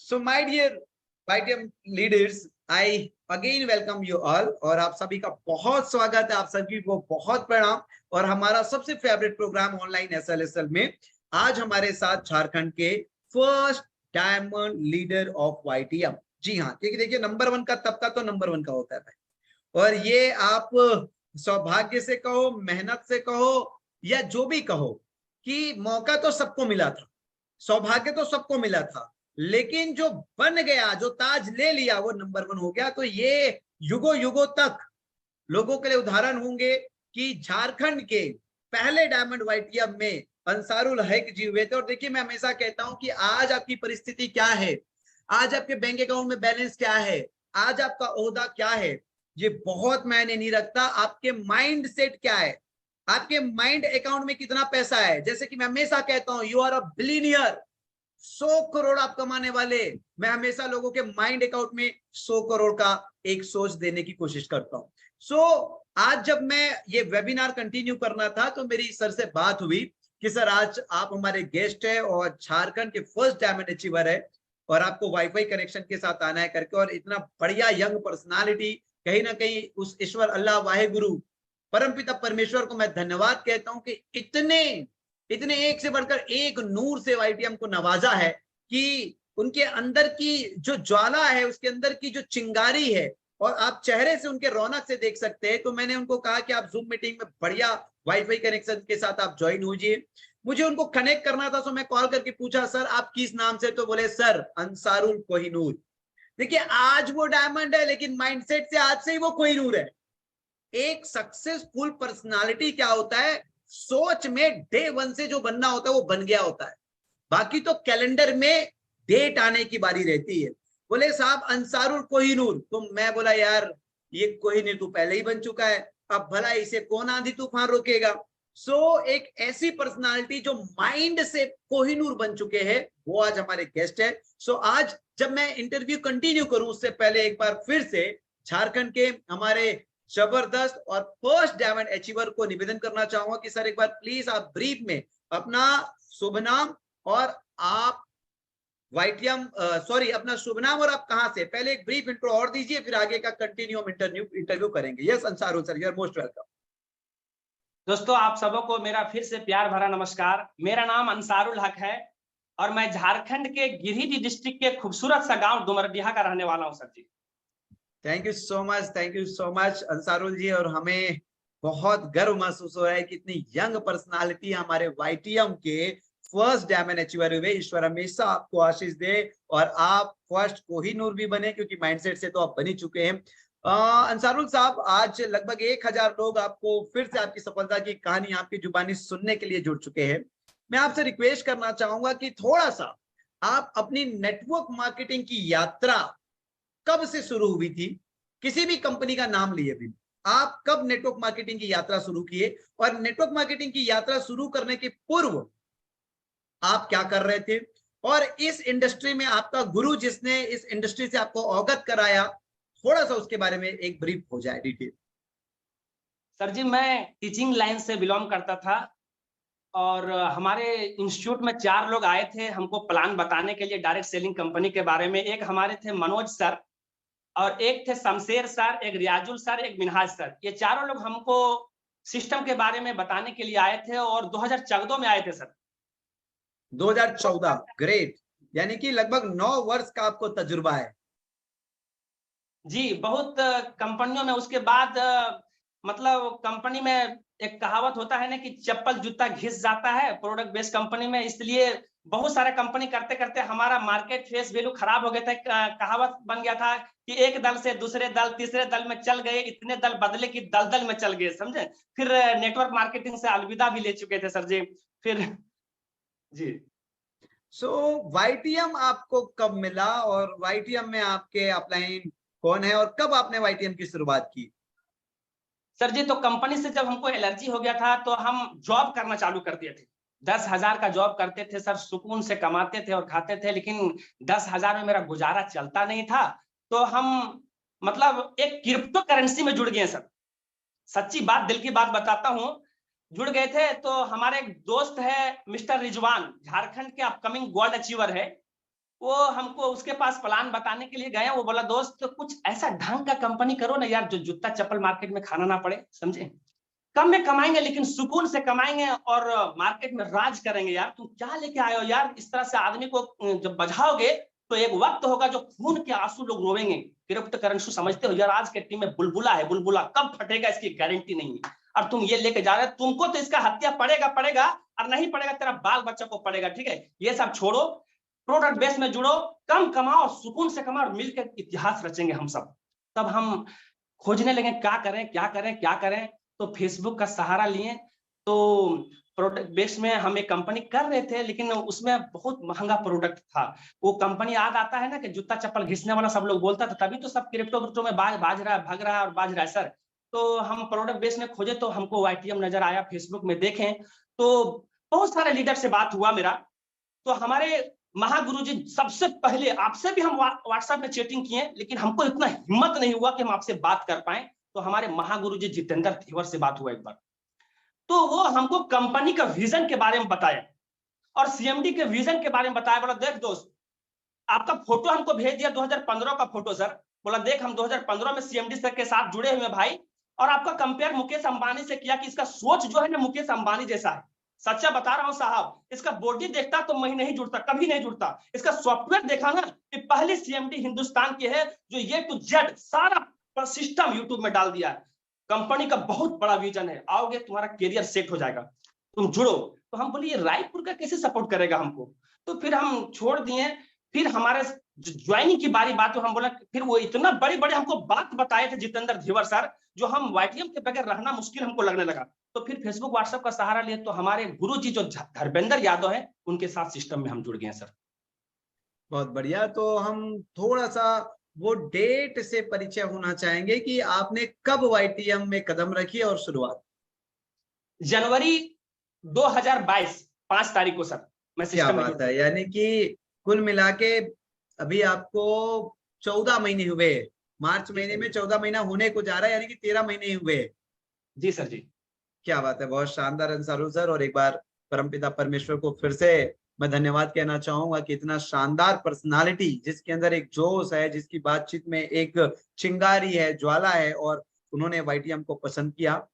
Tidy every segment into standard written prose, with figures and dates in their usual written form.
So my dear YTM leaders, I again welcome you all और आप सभी का बहुत स्वागत है, आप सभी को बहुत प्रणाम। और हमारा सबसे फेवरेट प्रोग्राम ऑनलाइन SLSL में आज हमारे साथ झारखंड के first diamond leader of YTM। जी हाँ, क्योंकि देखिए नंबर 1 का तबका तो नंबर 1 का होता है भाई। और ये आप सौभाग्य से कहो, मेहनत से कहो या जो भी कहो कि मौका तो सबको मिला था, सौभाग्य तो सबको मिला था, लेकिन जो बन गया, जो ताज ले लिया वो नंबर 1 हो गया। तो ये युगों युगों तक लोगों के लिए उदाहरण होंगे कि झारखंड के पहले डायमंड YTM में अंसारुल हक जी हुए थे। और देखिए मैं हमेशा कहता हूं कि आज आपकी परिस्थिति क्या है, आज आपके बैंक अकाउंट में बैलेंस क्या है, आज आपका ओहदा क्या है, ये बहुत मायने नहीं रखता। आपके माइंड सेट क्या है, आपके माइंड अकाउंट में कितना पैसा है। जैसे कि मैं हमेशा कहता हूं, you are a billionaire, 100 crore आप कमाने वाले। मैं हमेशा लोगों के माइंड अकाउंट में 100 करोड़ का एक सोच देने की कोशिश करता हूं। सो आज जब मैं ये वेबिनार कंटिन्यू करना था तो मेरी सर से बात हुई कि सर आज आप हमारे गेस्ट है और झारखंड के फर्स्ट डायमंड अचीवर है और आपको वाईफाई कनेक्शन के साथ आना है करके। और इतना बढ़िया यंग पर्सनालिटी, कहीं ना कहीं उस ईश्वर अल्लाह वाहे गुरु परमपिता परमेश्वर को मैं धन्यवाद कहता हूं कि इतने एक से बढ़कर एक नूर से YTM को नवाजा है कि उनके अंदर की जो ज्वाला है, उसके अंदर की जो चिंगारी है, और आप चेहरे से उनके रौनक से देख सकते हैं। तो मैंने उनको कहा कि आप जूम मीटिंग में बढ़िया वाईफाई कनेक्शन के साथ आप ज्वाइन होजिए। मुझे उनको कनेक्ट करना था, तो मैं कॉल करके पूछा सर आप किस नाम से, तो बोले सर अंसारुल कोहिनूर। देखिए आज वो डायमंड है, लेकिन माइंडसेट से आज से ही वो कोहिनूर है। एक सक्सेसफुल पर्सनालिटी क्या होता है, सोच में डे 1 से जो बनना होता है वो बन गया होता है, बाकी तो कैलेंडर में डेट आने की बारी रहती है। बोले साहब अंसारुल कोहिनूर, तो मैं बोला यार ये कोहिनूर तो पहले ही बन चुका है, अब भला इसे कौन आंधी तूफान रोकेगा। सो एक ऐसी पर्सनालिटी जो माइंड से कोहिनूर बन चुके हैं, वो आज हमारे गेस्ट है। सो आज जब मैं इंटरव्यू कंटिन्यू करूं उससे पहले एक बार फिर से झारखंड के हमारे जबरदस्त और फर्स्ट डायमंड अचीवर को निवेदन करना चाहूंगा कि सर एक बार प्लीज आप ब्रीफ में अपना शुभ नाम और आप YTM अपना शुभ नाम और आप कहां से, पहले एक ब्रीफ इंट्रो और दीजिए, फिर आगे का कंटिन्यू हम इंटरव्यू करेंगे। Yes Ansarul sir, you are most welcome. दोस्तों आप सबों को मेरा फिर से प्यार भरा नमस्कार। मेरा नाम अंसारुल हक है और मैं झारखंड के गिरिडीह डिस्ट्रिक्ट के खूबसूरत सा गांव डुमरडीहा का रहने वाला हूं sir ji. Thank you so much Ansarul ji. और हमें बहुत गर्व महसूस हो रहा है कि इतनी यंग पर्सनालिटी हमारे YTM के फर्स्ट डायमंड अचीवर हुए। ईश्वर हमेशा आपको आशीष दे और आप फर्स्ट कोहिनूर भी बने, क्योंकि माइंडसेट से तो आप बन ही चुके हैं। अंसारुल साहब, आज लगभग 1000 लोग आपको फिर से आपकी सफलता की कहानी आपकी जुबानी सुनने के लिए जुड़ चुके हैं। मैं आपसे रिक्वेस्ट करना चाहूंगा कि थोड़ा सा आप अपनी नेटवर्क मार्केटिंग की यात्रा कब से शुरू हुई थी, किसी भी कंपनी का नाम लिए भी, आप कब नेटवर्क मार्केटिंग की यात्रा शुरू किए, और नेटवर्क मार्केटिंग की यात्रा शुरू करने के पूर्व आप क्या कर रहे थे, और इस इंडस्ट्री में आपका गुरु जिसने इस इंडस्ट्री से आपको अवगत कराया, थोड़ा सा उसके बारे में एक ब्रीफ हो जाए, डिटेल। सर जी मैं टीचिंग लाइन से बिलोंग करता था और हमारे इंस्टीट्यूट में 4 लोग आए थे हमको प्लान बताने के लिए डायरेक्ट सेलिंग कंपनी के बारे में। एक हमारे थे मनोज सर और एक थे शमशेर सर, एक रियाजुल सर, एक मिनहाज सर। ये चारों लोग हमको सिस्टम के बारे में बताने के लिए आए थे और 2014 में आए थे सर। 2014, ग्रेट। यानी कि लगभग 9 वर्ष का आपको तजुर्बा है। जी बहुत कंपनियों में। उसके बाद मतलब कंपनी में एक कहावत होता है ना कि चप्पल जूता घिस जाता है प्रोडक्ट बेस्ड कंपनी में, इसलिए बहुत सारा कंपनी करते करते हमारा मार्केट फेस वैल्यू खराब हो गया था। कहावत बन गया था कि एक दल से दूसरे दल, तीसरे दल में चल गए, इतने दल बदले कि दलदल में चल गए, समझे। फिर नेटवर्क मार्केटिंग से अलविदा भी ले चुके थे सर जी। फिर जी सो YTM आपको कब मिला, और YTM में आपके अपलाइन कौन है, और कब आपने YTM की शुरुआत की? सर जी तो कंपनी से जब हमको एलर्जी हो गया था तो हम जॉब करना चालू कर दिए थे। 10,000 का जॉब करते थे सर, सुकून से कमाते थे और खाते थे, लेकिन 10,000 में मेरा गुजारा चलता नहीं था। तो हम मतलब एक क्रिप्टो करेंसी में जुड़ गए सर। सच्ची बात, दिल की बात बताता हूँ, जुड़ गए थे। तो हमारे एक दोस्त है मिस्टर रिजवान, झारखंड के अपकमिंग गोल्ड अचीवर है। वो हमको उसके पास प्लान बताने के लिए गए, वो बोला दोस्त तो कुछ ऐसा ढंग का कंपनी करो ना यार जो जूता चप्पल मार्केट में खाना ना पड़े, समझे, कम में कमाएंगे लेकिन सुकून से कमाएंगे और मार्केट में राज करेंगे। यार तुम क्या लेके आए हो यार, इस तरह से आदमी को जब बजाओगे तो एक वक्त होगा जो खून के आंसू लोग रोवेंगे। क्रिप्टो करेंसी समझते हो यार, आज के टीम में बुलबुला है, बुलबुला कब फटेगा इसकी गारंटी नहीं है, और तुम ये लेके जा रहे हो, तुमको तो इसका हत्या पड़ेगा और नहीं पड़ेगा तेरा बाल बच्चा को पड़ेगा। ठीक है, ये सब छोड़ो, प्रोडक्ट बेस में जुड़ो, कम कमाओ, सुकून से कमाओ और मिलकर इतिहास रचेंगे हम सब। तब हम खोजने लगे क्या करें, तो फेसबुक का सहारा लिए। तो प्रोडक्ट बेस में हम एक कंपनी कर रहे थे, लेकिन उसमें बहुत महंगा प्रोडक्ट था। वो कंपनी याद आता है ना कि जूता चप्पल घिसने वाला सब लोग बोलता था, तभी तो सब क्रिप्टो में भाग रहा है और बाज रहा है सर। तो हम प्रोडक्ट बेस में खोजे तो हमको YTM नजर आया, फेसबुक में देखें तो बहुत सारे लीडर से बात हुआ मेरा। तो हमारे महागुरु जी, सबसे पहले आपसे भी हम व्हाट्सएप में चैटिंग किए, लेकिन हमको इतना हिम्मत नहीं हुआ कि हम आपसे बात कर पाए। तो हमारे महागुरु जी जितेंद्र धीवर से बात हुआ एक बार, तो वो हमको कंपनी का विजन के बारे में बताया और CMD के विजन के बारे में बताया। बोला देख दोस्त, आपका फोटो हमको भेज दिया 2015 का फोटो सर। बोला देख हम 2015 में CMD सर के साथ जुड़े हुए भाई, और आपका कंपेयर मुकेश अंबानी से किया कि इसका सोच जो है ना मुकेश अंबानी जैसा है। सच्चा बता रहा हूं साहब, इसका बॉडी देखता तो मैं नहीं जुड़ता, कभी नहीं जुड़ता। इसका सॉफ्टवेयर देखा ना कि पहली CMD हिंदुस्तान की है जो A to Z सारा सिस्टम यूट्यूब में डाल दिया है। कंपनी का बहुत बड़ा विजन है, आओगे तुम्हारा करियर सेट हो जाएगा, तुम जुड़ो। तो हम बोले ये रायपुर का कैसे सपोर्ट करेगा हमको, तो फिर हम छोड़ दिए। फिर हमारे ज्वाइनिंग की बात तो हम बोला, फिर वो इतना बड़े हमको बात बताए थे जितेंद्र धीवर सर, जो हम YTM के बगैर रहना मुश्किल हमको लगने लगा। तो फिर फेसबुक व्हाट्सएप का सहारा लिए, तो हमारे गुरु जी जो धर्मेंद्र यादव है उनके साथ सिस्टम में हम जुड़ गए सर। बहुत बढ़िया। तो हम थोड़ा सा वो डेट से परिचय होना चाहेंगे कि आपने कब YTM में कदम रखी और शुरुआत? जनवरी 2022 5 तारीख को सर मैं क्या सिस्टम में बात है, यानी कि कुल मिला के अभी आपको 14 महीने हुए। मार्च महीने में 14 महीना होने को जा रहा है, यानी कि 13 महीने हुए। जी सर जी। क्या बात है, बहुत शानदार अंसारुल सर। और एक बार परमपिता परमेश्वर को फिर से मैं धन्यवाद कहना चाहूंगा कि इतना शानदार पर्सनालिटी, जिसके अंदर एक जोश है, जिसकी बातचीत में एक चिंगारी है, ज्वाला है, और उन्होंने YTM को पसंद किया।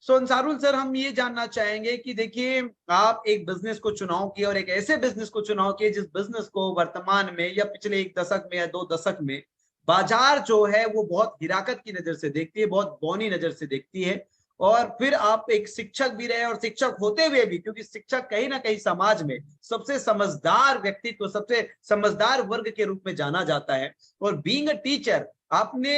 सो अंसारुल सर, हम ये जानना चाहेंगे कि देखिए, आप एक बिजनेस को चुनाव किए और एक ऐसे बिजनेस को चुनाव किए जिस बिजनेस को वर्तमान में या पिछले 1 दशक में या 2 दशक में बाजार जो है वो बहुत हिराकत की नजर से देखती है, बहुत बौनी नजर से देखती है। और फिर आप एक शिक्षक भी रहे, और शिक्षक होते हुए भी, क्योंकि शिक्षक कहीं ना कहीं समाज में सबसे समझदार व्यक्तित्व, सबसे समझदार वर्ग के रूप में जाना जाता है। और बीइंग अ टीचर, आपने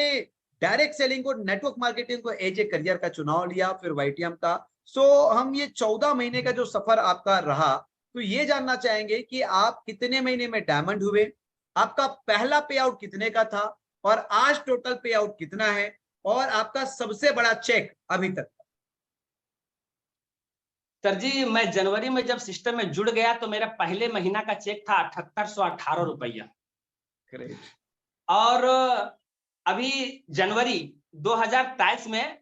डायरेक्ट सेलिंग को, नेटवर्क मार्केटिंग को एज ए करियर का चुनाव लिया, फिर YTM का। सो हम ये 14 महीने का जो सफर आपका रहा, तो ये जानना चाहेंगे कि आप कितने महीने में डायमंड हुए, आपका पहला पे आउट कितने का था, और आज टोटल पे आउट कितना है, और आपका सबसे बड़ा चेक अभी तक? सर जी, मैं जनवरी में जब सिस्टम में जुड़ गया तो मेरा पहले महीना का चेक था 7818 रुपया। और अभी जनवरी 2023 में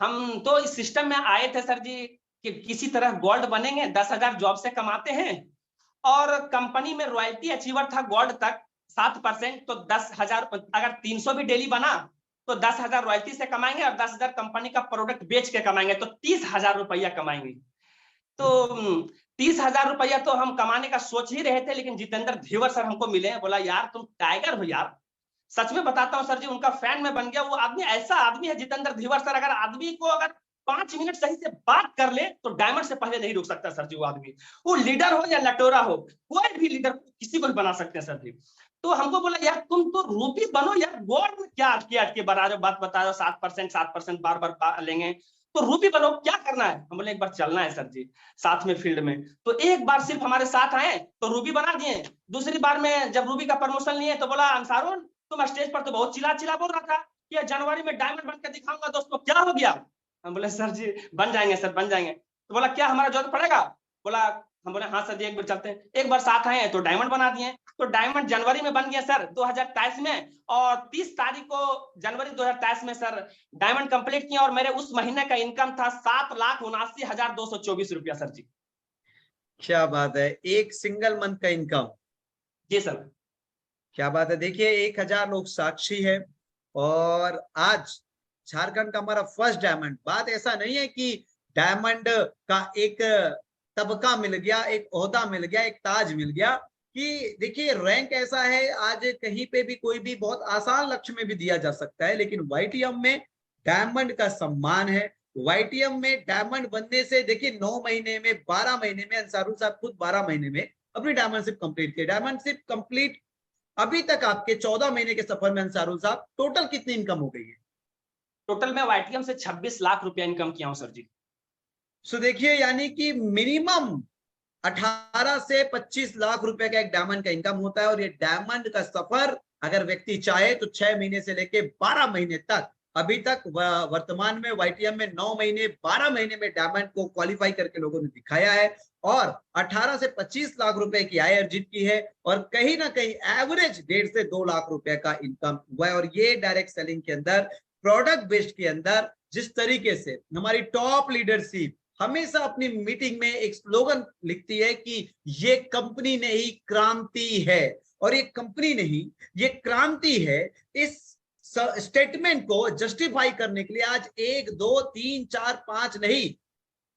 हम तो इस सिस्टम में आए थे सर जी कि किसी तरह गोल्ड बनेंगे, 10,000 जॉब से कमाते हैं, और कंपनी में रॉयल्टी अचीवर था गोल्ड तक 7%। तो 10,000, अगर 300 भी डेली बना तो 10,000 रॉयल्टी से कमाएंगे और 10,000 कंपनी का प्रोडक्ट बेच के कमाएंगे, तो 30,000 रुपया कमाएंगे। तो 30,000 रुपया तो हम कमाने का सोच ही रहे थे, लेकिन जितेंद्र धीवर सर हमको मिले। बोला यार तुम टाइगर हो यार, सच में बताता हूँ सर जी, उनका फैन में बन गया। वो आदमी ऐसा आदमी है जितेंद्र धीवर सर, अगर आदमी को अगर 5 मिनट सही से बात कर ले तो डायमंड से पहले नहीं रुक सकता सर जी। वो आदमी, वो लीडर हो या लटोरा हो, कोई भी लीडर किसी को भी बना सकते हैं सर जी। तो हमको बोला यार तुम तो रूपी बनो यार, गोल्ड में क्या अटके अटके बना रहे हो, बात बता रहे हो 7% बार बार लेंगे, तो रूबी बनो, क्या करना है? हम बोले एक बार चलना है सर जी साथ में फील्ड में। तो एक बार सिर्फ हमारे साथ आए तो रूबी बना दिए। दूसरी बार में जब रूबी का प्रमोशन लिए तो बोला अंसारुल तुम स्टेज पर तो बहुत चिल्ला बोल रहा था कि जनवरी में डायमंड बनकर दिखाऊंगा, दोस्तों क्या हो गया? हम बोले सर जी बन जाएंगे सर, बन जाएंगे। तो बोला क्या हमारा जरूरत पड़ेगा? बोला, हम बोले हाँ सर जी एक बार चलते हैं। एक बार साथ आए तो डायमंड बना दिए। तो डायमंड जनवरी में बन गया सर 2023 में, और 30 तारीख को जनवरी 2023 में सर डायमंड कंप्लीट किया, और मेरे उस महीने का इनकम था 7,79,224 रुपया सर जी। क्या बात है, एक सिंगल मंथ का इनकम? जी सर। क्या बात है। देखिए 1000 लोग साक्षी है और आज झारखंड का हमारा फर्स्ट डायमंड। बात ऐसा नहीं है कि डायमंड का एक तबका मिल गया, एक ओहदा मिल गया, एक ताज मिल गया, कि देखिए रैंक ऐसा है आज कहीं पे भी कोई भी बहुत आसान लक्ष्य में भी दिया जा सकता है, लेकिन वाईटीएम में डायमंड का सम्मान है। वाईटीएम में डायमंड बनने से देखिए 9 महीने में, 12 महीने में, अंसारुल साहब खुद 12 महीने में अपनी डायमंडशिप कंप्लीट की। डायमंडशिप कंप्लीट अभी तक आपके 14 महीने के सफर में अंसारुल साहब टोटल कितनी इनकम हो गई है? टोटल मैं वाईटीएम से 26 लाख रुपया इनकम किया हूं सर जी। सो देखिए यानी कि मिनिमम 18 से 25 लाख रुपए का एक डायमंड का इनकम होता है। और ये डायमंड का सफर अगर व्यक्ति चाहे तो 6 महीने से लेके 12 महीने तक, अभी तक वर्तमान में वाईटीएम में 9 महीने 12 महीने में डायमंड को क्वालिफाई करके लोगों ने दिखाया है और 18 से 25 लाख रुपए की आय अर्जित की है और कहीं ना कहीं एवरेज 1.5 से 2 लाख रुपए का इनकम हुआ है। और ये डायरेक्ट सेलिंग के अंदर, प्रोडक्ट बेस्ड के अंदर जिस तरीके से हमारी टॉप लीडरशिप हमेशा अपनी मीटिंग में एक स्लोगन लिखती है कि ये कंपनी नहीं क्रांति है, और ये कंपनी नहीं ये क्रांति है, इस स्टेटमेंट को जस्टिफाई करने के लिए आज 1 2 3 4 5 नहीं,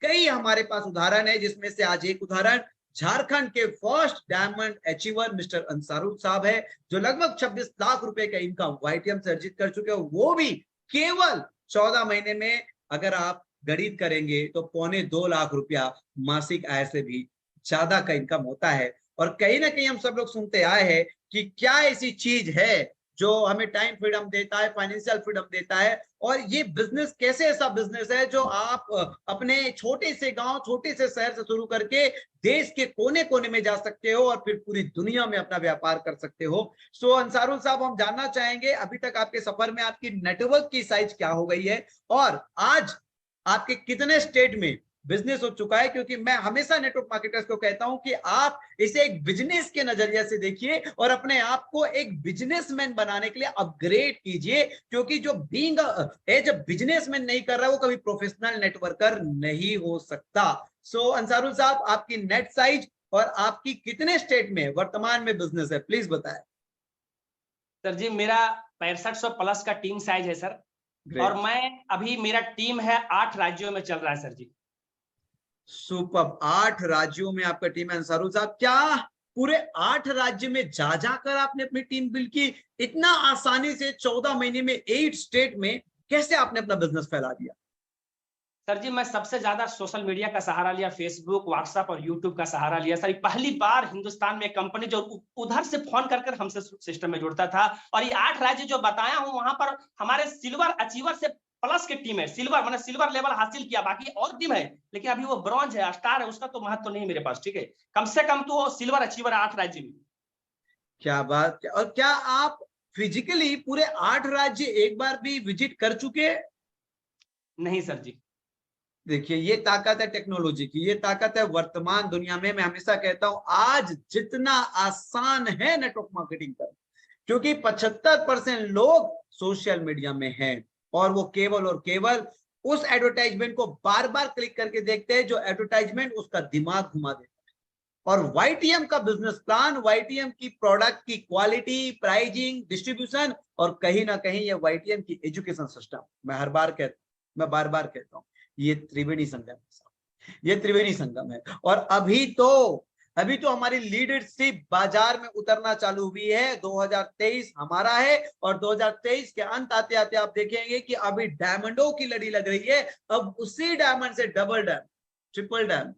कई हमारे पास उदाहरण है, जिसमें से आज एक उदाहरण झारखंड के first diamond achiever mister Ansarul साहब है, जो लगभग 26 लाख रुपए का इनकम वाईटीएम से अर्जित कर चुके हैं, वो भी केवल 14 महीने में। अगर आप गणित करेंगे तो 1.25 लाख रुपया मासिक आय से भी ज्यादा का इनकम होता है। और कहीं ना कहीं हम सब लोग सुनते आए हैं कि क्या ऐसी चीज है जो हमें टाइम फ्रीडम देता है, फाइनेंशियल फ्रीडम देता है, और ये बिजनेस कैसे ऐसा बिजनेस है जो आप अपने छोटे से गांव, छोटे से शहर से शुरू करके देश के कोने कोने में जा सकते हो और फिर पूरी दुनिया में अपना व्यापार कर सकते हो। सो अंसारुल साहब, हम जानना चाहेंगे अभी तक आपके सफर में आपकी नेटवर्क की साइज क्या हो गई है और आज आपके कितने स्टेट में बिजनेस हो चुका है? क्योंकि मैं हमेशा नेटवर्क मार्केटर्स को कहता हूं कि आप इसे एक बिजनेस के नजरिए से देखिए और अपने आप को एक बिजनेसमैन बनाने के लिए अपग्रेड कीजिए, क्योंकि जो बीइंग एज अ बिजनेसमैन नहीं कर रहा है वो कभी प्रोफेशनल नेटवर्कर नहीं हो सकता। सो अंसारुल साहब, आपकी नेट साइज और आपकी कितने स्टेट में वर्तमान में बिजनेस है, प्लीज बताएं। सर जी, मेरा 6500 प्लस का टीम साइज है सर। Great. और मैं अभी, मेरा टीम है 8 राज्यों में चल रहा है सर जी। सुपर, 8 राज्यों में आपका टीम है अंसारुल साहब। क्या पूरे 8 राज्य में जा जाकर आपने अपनी टीम बिल्ड की? इतना आसानी से 14 महीने में 8 स्टेट में कैसे आपने अपना बिजनेस फैला दिया? सर जी, मैं सबसे ज्यादा सोशल मीडिया का सहारा लिया, फेसबुक, व्हाट्सएप और यूट्यूब का सहारा लिया सर। पहली बार हिंदुस्तान में कंपनी जो उधर से फोन कर हमसे सिस्टम में जुड़ता था। और ये 8 राज्य जो बताया हूं, वहां पर हमारे सिल्वर अचीवर से प्लस की टीम है। सिल्वर मैंने सिल्वर लेवल हासिल किया, बाकी और टीम है लेकिन अभी वो ब्रॉन्ज है, स्टार है, उसका तो महत्व तो नहीं मेरे पास। ठीक है, कम से कम तो सिल्वर अचीवर 8 राज्य में। क्या बात। और क्या आप फिजिकली पूरे 8 राज्य एक बार भी विजिट कर चुके? नहीं सर जी। देखिए, ये ताकत है टेक्नोलॉजी की, ये ताकत है वर्तमान दुनिया में। मैं हमेशा कहता हूं आज जितना आसान है नेटवर्क मार्केटिंग करना, क्योंकि 75% लोग सोशल मीडिया में हैं और वो केवल और केवल उस एडवर्टाइजमेंट को बार बार क्लिक करके देखते हैं जो एडवर्टाइजमेंट उसका दिमाग घुमा देता है। और वाईटीएम का बिजनेस प्लान, वाईटीएम की प्रोडक्ट की क्वालिटी, प्राइसिंग, डिस्ट्रीब्यूशन और कहीं ना कहीं ये वाईटीएम की एजुकेशन सिस्टम, मैं बार बार कहता हूं, ये त्रिवेणी संगम है, ये त्रिवेणी संगम है। और अभी तो हमारी लीडरशिप बाजार में उतरना चालू हुई है। 2023 हमारा है और 2023 के अंत आते आते आप देखेंगे कि अभी डायमंडों की लड़ी लग रही है। अब उसी डायमंड से double diamond, triple diamond,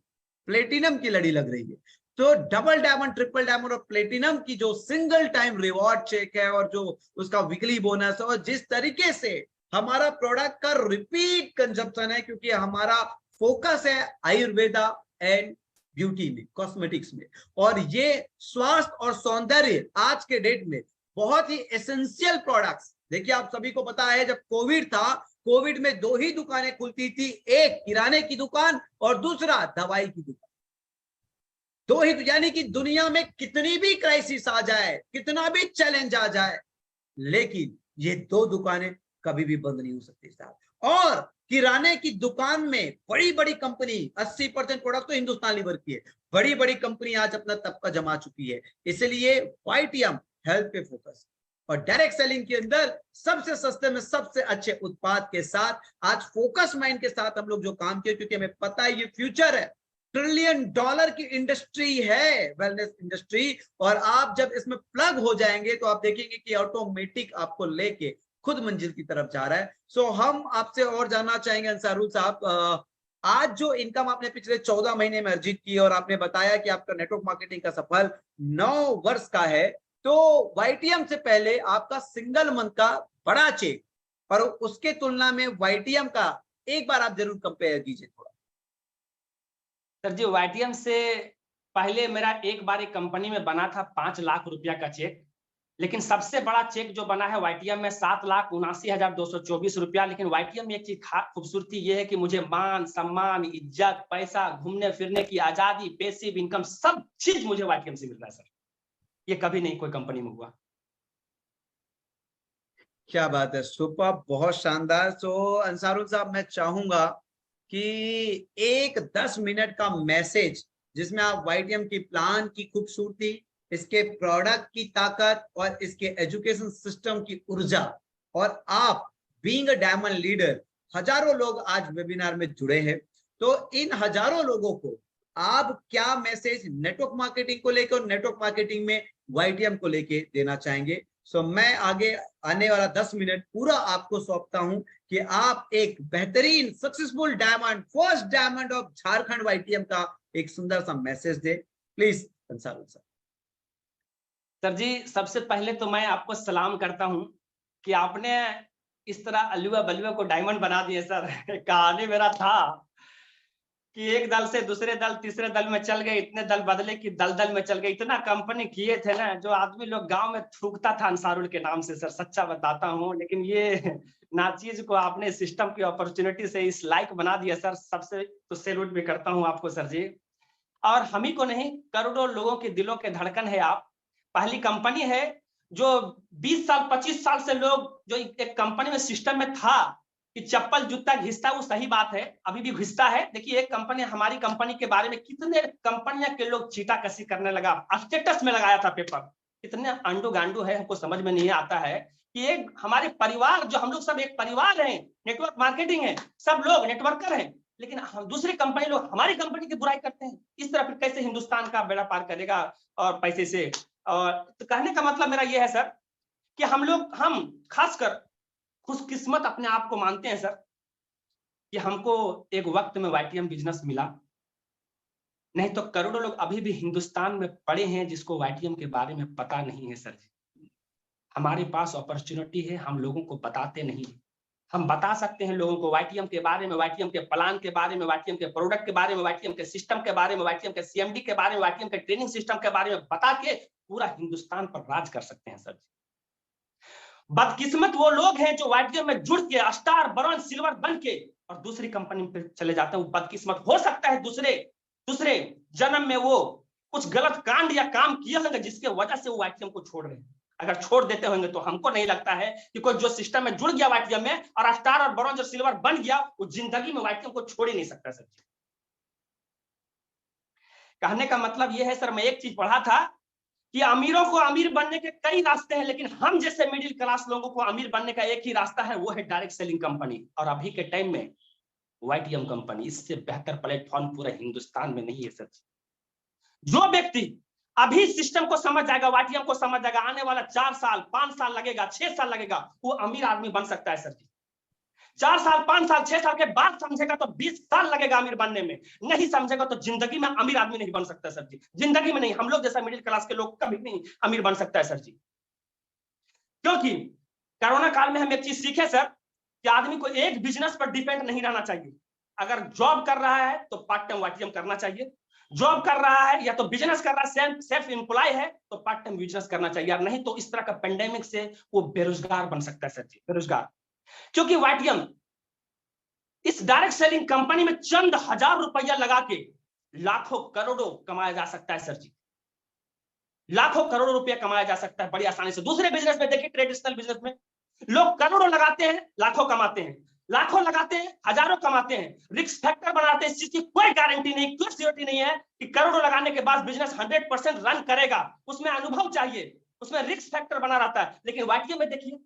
platinum की लड़ी लग रही है। तो डबल डायमंड, ट्रिपल डायमंड और प्लेटिनम की जो सिंगल टाइम रिवॉर्ड चेक है और जो उसका वीकली बोनस है, और जिस तरीके से हमारा प्रोडक्ट का रिपीट कंजप्शन है, क्योंकि हमारा फोकस है आयुर्वेदा एंड ब्यूटी में, कॉस्मेटिक्स में, और ये स्वास्थ्य और सौंदर्य आज के डेट में बहुत ही एसेंशियल प्रोडक्ट्स। देखिए, आप सभी को पता है जब कोविड था, कोविड में 2 ही दुकानें खुलती थी, एक किराने की दुकान और दूसरा दवाई की दुकान। 2 ही, यानी कि दुनिया में कितनी भी क्राइसिस आ जाए, कितना भी चैलेंज आ जाए, लेकिन ये 2 दुकानें कभी भी बंद नहीं हो सकती साहब। और किराने की दुकान में बड़ी बड़ी कंपनी, 80% प्रोडक्ट तो हिंदुस्तान लीवर की है, बड़ी बड़ी कंपनी आज अपना तबका जमा चुकी है। इसलिए वाईटीएम हेल्थ पे फोकस, और डायरेक्ट सेलिंग के अंदर सबसे सस्ते में सबसे अच्छे उत्पाद के साथ आज फोकस माइंड के साथ हम लोग जो काम किए, क्योंकि हमें पता है ये फ्यूचर है, ट्रिलियन डॉलर की इंडस्ट्री है वेलनेस इंडस्ट्री, और आप जब इसमें प्लग हो जाएंगे तो आप देखेंगे कि ऑटोमेटिक आपको लेके खुद मंजिल की तरफ जा रहा है। सो हम आपसे और जानना चाहेंगे अंसारुल साहब, आज जो इनकम आपने पिछले 14 महीने में अर्जित की और आपने बताया कि आपका नेटवर्क मार्केटिंग का सफल 9 वर्ष का है, तो वाईटीएम से पहले आपका सिंगल मंथ का बड़ा चेक और उसके तुलना में वाईटीएम का एक बार आप जरूर कंपेयर कीजिए थोड़ा। सर जी, वाईटीएम से पहले मेरा एक बार एक कंपनी में बना था 5 लाख रुपया का चेक, लेकिन सबसे बड़ा चेक जो बना है वाईटीएम में 7,79,224 रुपया। लेकिन वाईटीएम में एक चीज खूबसूरती ये है कि मुझे मान सम्मान, इज्जत, पैसा, घूमने फिरने की आजादी, पैसिव इनकम, सब चीज मुझे वाईटीएम से मिल रहा है सर। ये कभी नहीं कोई कंपनी में हुआ। क्या बात है, सुपर, बहुत शानदार। सो अंसारुल साहब, मैं चाहूंगा कि एक 10 मिनट का मैसेज जिसमें आप वाईटीएम की प्लान की खूबसूरती, इसके प्रोडक्ट की ताकत और इसके एजुकेशन सिस्टम की ऊर्जा, और आप बीइंग अ डायमंड लीडर, हजारों लोग आज वेबिनार में जुड़े हैं, तो इन हजारों लोगों को आप क्या मैसेज नेटवर्क मार्केटिंग को लेकर और नेटवर्क मार्केटिंग में वाईटीएम को लेके देना चाहेंगे? सो मैं आगे आने वाला 10 मिनट पूरा आपको सौंपता हूं कि आप एक बेहतरीन successful diamond, first diamond of Jharkhand YTM का एक सुंदर सा मैसेज दे। Please Ansarul sir. Sir ji, सबसे पहले तो मैं आपको सलाम करता हूं कि आपने इस तरह अलुआ बलुआ को डायमंड बना दिए सर। कहानी मेरा था कि एक दल से दूसरे दल, तीसरे दल में चल गए, इतने दल बदले कि दल दल में चल गए। इतना कंपनी किए थे ना, जो आदमी लोग गांव में थूकता था अंसारुल के नाम से सर, सच्चा बताता हूँ। लेकिन ये नाचीज को आपने सिस्टम की अपॉर्चुनिटी से इस लाइक बना दिया सर, सबसे तो सैल्यूट भी करता हूँ आपको सर जी। और हम ही को नहीं, करोड़ों लोगों के दिलों के धड़कन है आप। पहली कंपनी है जो 20 साल 25 साल से लोग जो एक कंपनी में सिस्टम में था कि चप्पल जूता घिसता, वो सही बात है, अभी भी घिसता है। देखिए, एक कंपनी, हमारी कंपनी के बारे में कितने कंपनियां के लोग चीटाकसी करने लगा, स्टेटस में लगाया था पेपर। कितने अंडू गांडू है, हमको समझ में नहीं आता है कि एक हमारे परिवार, जो हम लोग सब एक परिवार हैं, नेटवर्क मार्केटिंग है, सब लोग नेटवर्कर हैं, लेकिन हम दूसरी कंपनी लोग हमारी कंपनी की बुराई करते हैं। इस तरह फिर कैसे हिंदुस्तान का बेड़ा पार करेगा और पैसे से। और तो कहने का मतलब मेरा यह है सर कि हम खासकर खुशकिस्मत अपने आप को मानते हैं सर कि हमको एक वक्त में वाईटीएम बिजनेस मिला। नहीं तो करोड़ों लोग अभी भी हिंदुस्तान में पड़े हैं जिसको वाईटीएम के बारे में पता नहीं है सर जी। हमारे पास अपॉर्चुनिटी है, हम लोगों को बताते नहीं। हम बता सकते हैं लोगों को वाईटीएम के बारे में, वाईटीएम के प्लान के बारे में, वाईटीएम के प्रोडक्ट के बारे में, वाईटीएम के सिस्टम के बारे में, वाईटीएम के सीएमडी के बारे में, वाईटीएम के ट्रेनिंग सिस्टम के बारे में बता के पूरा हिंदुस्तान पर राज कर सकते हैं सर। बदकिस्मत वो लोग हैं जो वाईटीएम में जुड़ के स्टार, ब्रॉन्ज, सिल्वर बन के और दूसरी कंपनी पे चले जाते हैं। वो बदकिस्मत हो सकता है दूसरे जन्म में वो कुछ गलत कांड या काम किए होंगे जिसके वजह से वो वाईटीएम को छोड़ रहे हैं। अगर छोड़ देते होंगे तो हमको नहीं लगता है कि कोई जो सिस्टम में जुड़ गया वाईटीएम में और स्टार और ब्रॉन्ज और सिल्वर बन गया, वो जिंदगी में वाईटीएम को छोड़ ही नहीं सकता सर। कहने का मतलब यह है सर, मैं एक चीज पढ़ा था कि अमीरों को अमीर बनने के कई रास्ते हैं, लेकिन हम जैसे मिडिल क्लास लोगों को अमीर बनने का एक ही रास्ता है, वो है डायरेक्ट सेलिंग कंपनी। और अभी के टाइम में वाईटीएम कंपनी, इससे बेहतर प्लेटफॉर्म पूरे हिंदुस्तान में नहीं है सर। जो व्यक्ति अभी सिस्टम को समझ जाएगा, वाईटीएम को समझ जाएगा, आने वाला 4 साल 5 साल लगेगा, 6 साल लगेगा, वो अमीर आदमी बन सकता है सर जी। 4 साल 5 साल 6 साल के बाद समझेगा तो 20 साल लगेगा अमीर बनने में। नहीं समझेगा तो जिंदगी में अमीर आदमी नहीं बन सकता सर जी। जिंदगी में नहीं, हम लोग जैसा मिडिल क्लास के लोग कभी नहीं अमीर बन सकता है सर जी। क्योंकि कोरोना काल में हम एक चीज सीखे सर कि आदमी को एक बिजनेस पर डिपेंड नहीं रहना चाहिए। अगर जॉब कर रहा है तो पार्ट टाइम वाईटीएम करना चाहिए, जॉब कर रहा है या तो बिजनेस कर रहा है, सेल्फ एम्प्लॉय है तो पार्ट टाइम बिजनेस करना चाहिए। और नहीं तो इस तरह का पेंडेमिक से वो बेरोजगार बन सकता है सर जी, बेरोजगार। क्योंकि वाईटीएम इस डायरेक्ट सेलिंग कंपनी में चंद हजार रुपया लगा के लाखों करोड़ों कमाया जा सकता है सर जी। लाखों करोड़ों रुपया कमाया जा सकता है बड़ी आसानी से। दूसरे बिजनेस में देखिए, ट्रेडिशनल बिजनेस में लोग करोड़ों लगाते हैं, लाखों कमाते हैं, लाखों लगाते हैं, हजारों कमाते हैं। रिस्क फैक्टर बनाते हैं, इस चीज की कोई गारंटी नहीं, कोई सिक्योरिटी नहीं है कि करोड़ों लगाने के बाद बिजनेस 100% रन करेगा। उसमें अनुभव चाहिए, उसमें रिस्क फैक्टर बना रहता है। लेकिन वाईटीएम में देखिए,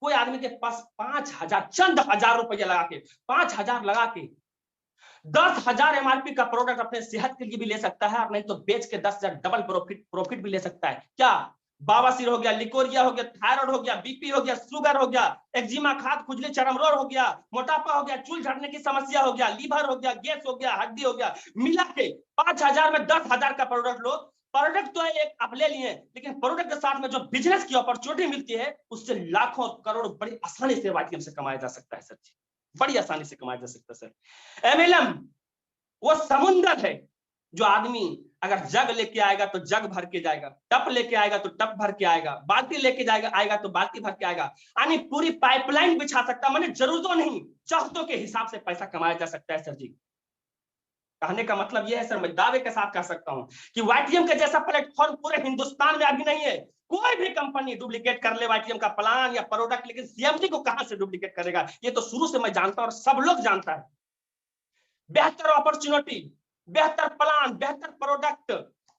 कोई आदमी के पास 5,000 चंद हजार रुपया लगा के 5,000 लगा के 10,000 एमआरपी का प्रोडक्ट अपने सेहत के लिए भी ले सकता है, और नहीं तो बेच के 10,000 डबल प्रॉफिट भी ले सकता है। क्या बावासीर हो गया, लिकोरिया हो गया, थायराइड हो गया, बीपी हो गया, शुगर हो गया, एक्जिमा, खाद, खुजली, चरम रोग हो गया, मोटापा हो गया, चूल झड़ने की समस्या हो गया, लीवर हो गया, गैस हो गया, हड्डी हो गया, मिला के 5,000 में 10,000 का प्रोडक्ट लो। प्रोडक्ट तो एक आप ले लिए, लेकिन प्रोडक्ट के साथ में जो बिजनेस की अपॉर्चुनिटी मिलती है, उससे लाखों करोड़ बड़ी आसानी से वाईटीएम से कमाया जा सकता है सर जी, बड़ी आसानी से कमाया जा सकता है सर। एमएलएम वो समुंदर है, जो आदमी अगर जग लेके आएगा तो जग भर के जाएगा, टप लेके आएगा तो टप भर के आएगा, बाल्टी लेके आएगा तो बाल्टी भर के आएगा, यानी पूरी पाइपलाइन बिछा सकता है। माने जरूरतों नहीं, चाहतों के हिसाब से पैसा कमाया जा सकता है सर जी। कहने का मतलब यह है सर, मैं दावे के साथ कह सकता हूं कि वाईटीएम के जैसा प्लेटफॉर्म पूरे हिंदुस्तान में अभी नहीं है। कोई भी कंपनी डुप्लीकेट कर ले वाईटीएम का प्लान या प्रोडक्ट, लेकिन सीएमडी को कहां से डुप्लीकेट करेगा, ये तो शुरू से मैं जानता हूं और सब लोग जानता है। बेहतर अपॉर्चुनिटी, बेहतर प्लान, बेहतर प्रोडक्ट,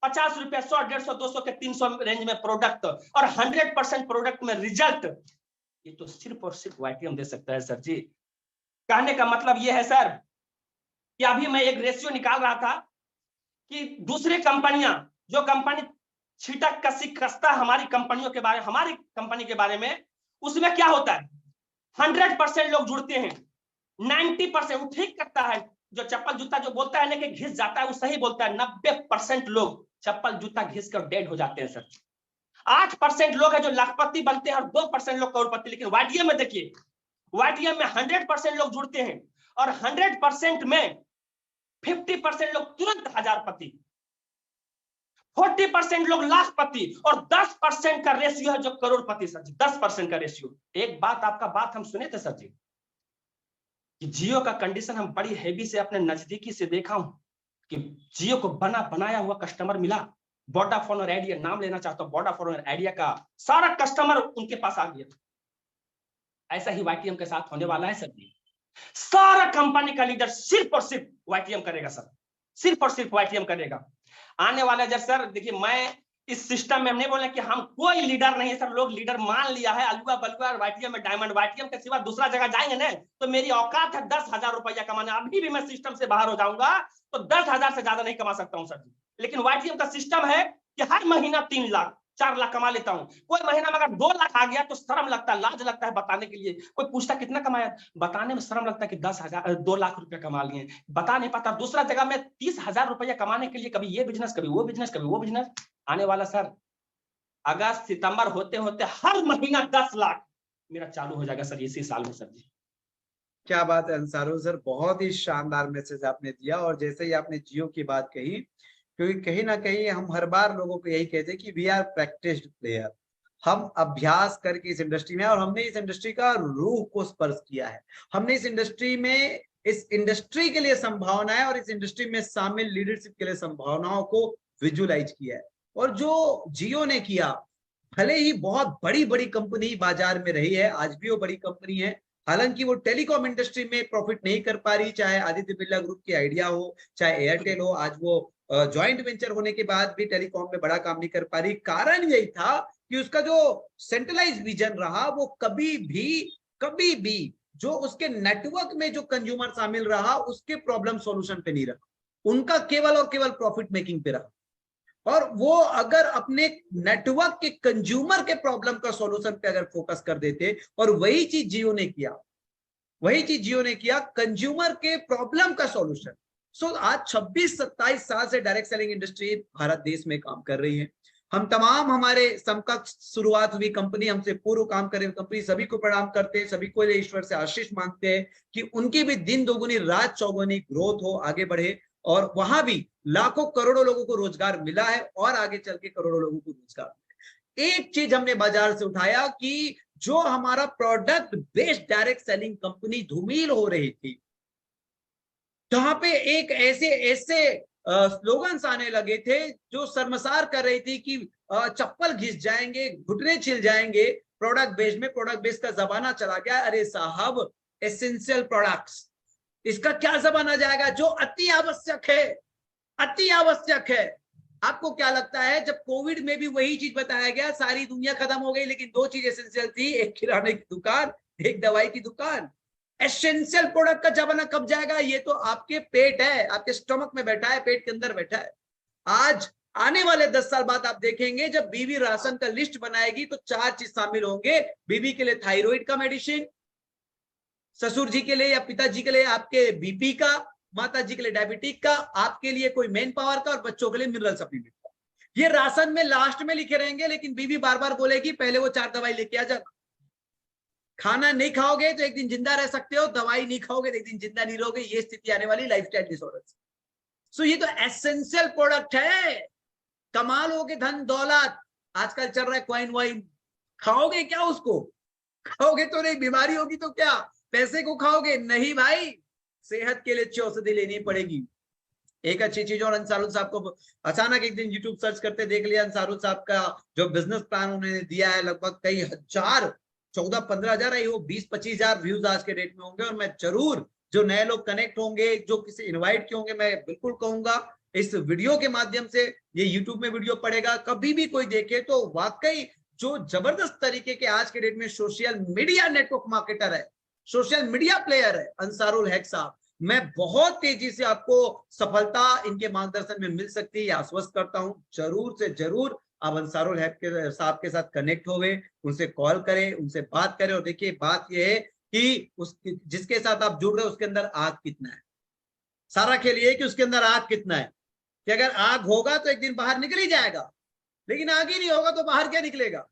50 रुपया, 100, 150, 200 के 300 रेंज में प्रोडक्ट, और 100% प्रोडक्ट में रिजल्ट, ये तो सिर्फ और सिर्फ वाईटीएम दे सकता है सर जी। कहने का मतलब ये है सर कि अभी मैं एक रेशियो निकाल रहा था कि दूसरी कंपनियां, जो कंपनी छीटक कसी कसता हमारी कंपनियों के बारे, हमारी कंपनी के बारे में, उसमें क्या होता है, 100% लोग जुड़ते हैं, 90% वो ठीक करता है। जो चप्पल जूता जो बोलता है ना कि घिस जाता है, वो सही बोलता है। 90% लोग चप्पल जूता घिस कर डेड हो जाते हैं सर। 8% लोग है जो लाखपति बनते हैं और 2% लोग करोड़पति। लेकिन वाईटीएम में देखिए, वाईटीएम में 100% लोग जुड़ते हैं, और 100% में 50% लोग तुरंत हजारपति, 40% लोग लाखपति, और 10% का रेशियो है जो करोड़पति सर जी। 10% का रेशियो। एक बात हम सुने थे सर जी कि जियो का कंडीशन हम बड़ी हेवी से अपने नजदीकी से देखा हूं कि जियो को बनाया हुआ कस्टमर मिला। वोडाफोन और आइडिया, नाम लेना चाहता हूं, वोडाफोन और आइडिया का सारा कस्टमर उनके पास आ गया। ऐसा ही वाईटीएम के साथ होने वाला है सर जी। सारा कंपनी का लीडर सिर्फ और सिर्फ वाईटीएम करेगा सर, सिर्फ और सिर्फ वाईटीएम करेगा। आने वाला जब सर देखिए, मैं इस सिस्टम में हम नहीं बोले कि हम कोई लीडर नहीं है सर, लोग लीडर मान लिया है, अलुआ बलुआ और वाईटीएम में डायमंड। वाईटीएम के सिवा दूसरा जगह जाएंगे ना तो मेरी औकात है 10,000 रुपया कमाने। अभी भी मैं सिस्टम से बाहर हो जाऊंगा तो 10,000 से ज्यादा नहीं कमा सकता हूं सर जी। लेकिन वाईटीएम का सिस्टम है कि हर महीना 3 लाख 4 लाख कमा लेता हूं। कोई महीना में अगर 2 लाख आ गया तो शर्म लगता है, लाज लगता है बताने के लिए। कोई पूछता कितना कमाया, बताने में शर्म लगता है कि 2 लाख रुपया कमा लिए, बता नहीं पाता। दूसरा जगह में 30,000 रुपया कमाने के लिए कभी ये बिजनेस, कभी वो बिजनेस, कभी वो बिजनेस। आने वाला सर अगस्त सितंबर होते होते हर महीना 10 लाख मेरा चालू हो जाएगा सर इसी साल में सर जी। क्या बात है अंसारुल सर, बहुत ही शानदार मैसेज आपने दिया। और जैसे ही आपने जियो की बात कही, क्योंकि कहीं ना कहीं हम हर बार लोगों को यही कहते हैं कि वी आर प्रैक्टिस्ड प्लेयर, हम अभ्यास करके इस इंडस्ट्री में, और हमने इस इंडस्ट्री का रूह को स्पर्श किया है। हमने इस इंडस्ट्री में, इस इंडस्ट्री के लिए संभावनाएं और इस इंडस्ट्री में शामिल लीडरशिप के लिए संभावनाओं को विजुअलाइज किया है। और जो जियो ने किया, भले ही बहुत बड़ी बड़ी कंपनी बाजार में रही है, आज भी वो बड़ी कंपनी है, हालांकि वो टेलीकॉम इंडस्ट्री में प्रॉफिट नहीं कर पा रही, चाहे आदित्य बिरला ग्रुप की आइडिया हो, चाहे एयरटेल हो, आज वो जॉइंट वेंचर होने के बाद भी टेलीकॉम में बड़ा काम नहीं कर पा रही। कारण यही था कि उसका जो सेंट्रलाइज विजन रहा, वो कभी भी जो उसके नेटवर्क में जो कंज्यूमर शामिल रहा, उसके प्रॉब्लम सॉल्यूशन पे नहीं रहा, उनका केवल और केवल प्रॉफिट मेकिंग पे रहा। और वो अगर अपने नेटवर्क के कंज्यूमर के प्रॉब्लम का सॉल्यूशन पे अगर फोकस कर देते, और वही चीज जियो ने किया, कंज्यूमर के प्रॉब्लम का सॉल्यूशन। सो आज 26-27 साल से डायरेक्ट सेलिंग इंडस्ट्री भारत देश में काम कर रही है। हम तमाम, हमारे समकक्ष शुरुआत हुई कंपनी, हमसे पूर्व काम कर रही कंपनी, सभी को प्रणाम करते हैं, सभी को ईश्वर से आशीष मांगते हैं कि उनकी भी दिन दोगुनी रात चौगुनी ग्रोथ हो, आगे बढ़े। और वहां भी लाखों करोड़ों लोगों को रोजगार मिला है, और आगे चल के करोड़ों लोगों को रोजगार मिले। एक चीज हमने बाजार से उठाया कि जो हमारा product based direct selling company धूमिल हो रही थी, जहां पे एक ऐसे स्लोगन्स आने लगे थे जो शर्मसार कर रही थी कि चप्पल घिस जाएंगे, घुटने छिल जाएंगे प्रोडक्ट बेस्ड में। प्रोडक्ट बेस्ड का जमाना चला गया। अरे साहब, एसेंशियल प्रोडक्ट्स, इसका क्या जमाना जाएगा? जो अति आवश्यक है, आपको क्या लगता है, जब कोविड में भी वही चीज बताया गया, सारी दुनिया खत्म हो गई लेकिन दो चीज एसेंशियल थी, एक किराने की दुकान, एक दवाई की दुकान। एसेंशियल प्रोडक्ट का जमाना कब जाएगा? ये तो आपके पेट है, आपके स्टमक में बैठा है, पेट के अंदर बैठा है। आज आने वाले 10 साल बाद आप देखेंगे जब बीवी राशन का लिस्ट बनाएगी तो 4 चीज शामिल होंगे। बीवी के लिए थायराइड का मेडिसिन, ससुर जी के लिए या पिताजी के लिए आपके बीपी का, माता जी के लिए डायबिटिक का, आपके लिए कोई मेन पावर का, और बच्चों के लिए मिनरल सप्लीमेंट का। ये राशन में लास्ट में लिखे रहेंगे, लेकिन बीवी बार बार बोलेगी पहले वो 4 दवाई लेके आ जाना। खाना नहीं खाओगे तो एक दिन जिंदा रह सकते हो, दवाई नहीं खाओगे तो एक दिन जिंदा नहीं रहोगे। ये स्थिति आने वाली लाइफस्टाइल डिसऑर्डर। सो ये तो एसेंशियल प्रोडक्ट है। कमाल हो के धन दौलत आजकल चल रहा है, क्वाइन वाइन, खाओगे क्या उसको? खाओगे तो नहीं, बीमारी होगी तो क्या पैसे को खाओगे? नहीं भाई, सेहत के लिए अच्छी औषधि लेनी पड़ेगी। एक अच्छी चीज, और अंसारुल साहब को अचानक एक दिन यूट्यूब सर्च करते देख लिया, अंसारुल साहब का जो बिजनेस प्लान उन्होंने दिया है, लगभग कई हजार, 14-15 हजार है, वो 20-25 हजार व्यूज आज के डेट में होंगे। और मैं जरूर, जो नए लोग कनेक्ट होंगे, जो किसी इन्वाइट किए होंगे, मैं बिल्कुल कहूंगा इस वीडियो के माध्यम से, ये यूट्यूब में वीडियो पड़ेगा, कभी भी कोई देखे तो वाकई जो जबरदस्त तरीके के आज के डेट में सोशल मीडिया नेटवर्क मार्केटर है, सोशल मीडिया प्लेयर है अंसारुल हक साहब। मैं बहुत तेजी से आपको सफलता इनके मार्गदर्शन में मिल सकती है, आश्वस्त करता हूं। जरूर से जरूर आप अंसारुल हक साहब के साथ कनेक्ट होवे, उनसे कॉल करें, उनसे बात करें। और देखिए, बात यह है कि जिसके साथ आप जुड़ रहे हो उसके अंदर आग कितना है। सारा खेल ये है कि उसके अंदर आग कितना है, कि अगर आग होगा तो एक दिन बाहर निकल ही जाएगा, लेकिन आग ही नहीं होगा तो बाहर क्या निकलेगा।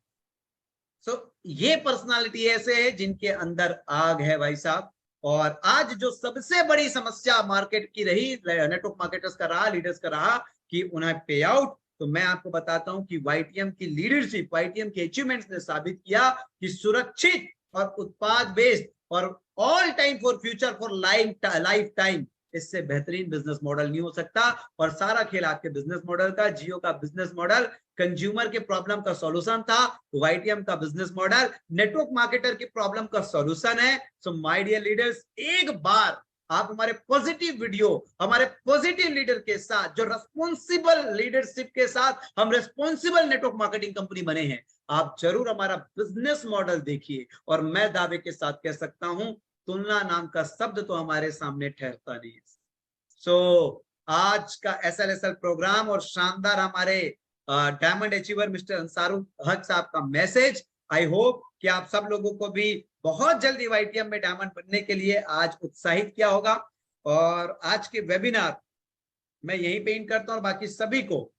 ये पर्सनालिटी ऐसे है जिनके अंदर आग है भाई साहब। और आज जो सबसे बड़ी समस्या मार्केट की रही, नेटवर्क मार्केटर्स का रहा, लीडर्स का रहा, कि उन्हें पे आउट, तो मैं आपको बताता हूं कि वाईटीएम की लीडरशिप, वाईटीएम के अचीवमेंट्स ने साबित किया कि सुरक्षित और उत्पाद बेस्ड और all time for future for life time, इससे बेहतरीन बिजनेस मॉडल नहीं हो सकता। और सारा खेल आपके बिजनेस मॉडल का। जियो का बिजनेस मॉडल कंज्यूमर के प्रॉब्लम का सॉल्यूशन था, वाईटीएम का बिजनेस मॉडल नेटवर्क मार्केटर की प्रॉब्लम का सॉल्यूशन है। सो माय डियर लीडर्स, एक बार आप हमारे पॉजिटिव वीडियो, हमारे पॉजिटिव लीडर के साथ, जो रेस्पॉन्सिबल लीडरशिप के साथ हम रेस्पॉन्सिबल नेटवर्क मार्केटिंग कंपनी बने हैं, आप जरूर हमारा बिजनेस मॉडल देखिए। और मैं दावे के साथ कह सकता हूं, तुलना नाम का शब्द तो हमारे सामने ठहरता नहीं है। सो आज का एसएलएसएल प्रोग्राम और शानदार हमारे डायमंड अचीवर मिस्टर अंसारुल हक साहब का मैसेज, आई होप कि आप सब लोगों को भी बहुत जल्दी वाईटीएम में डायमंड बनने के लिए आज उत्साहित किया होगा। और आज के वेबिनार मैं यहीं पे इन करता हूं, और बाकी सभी को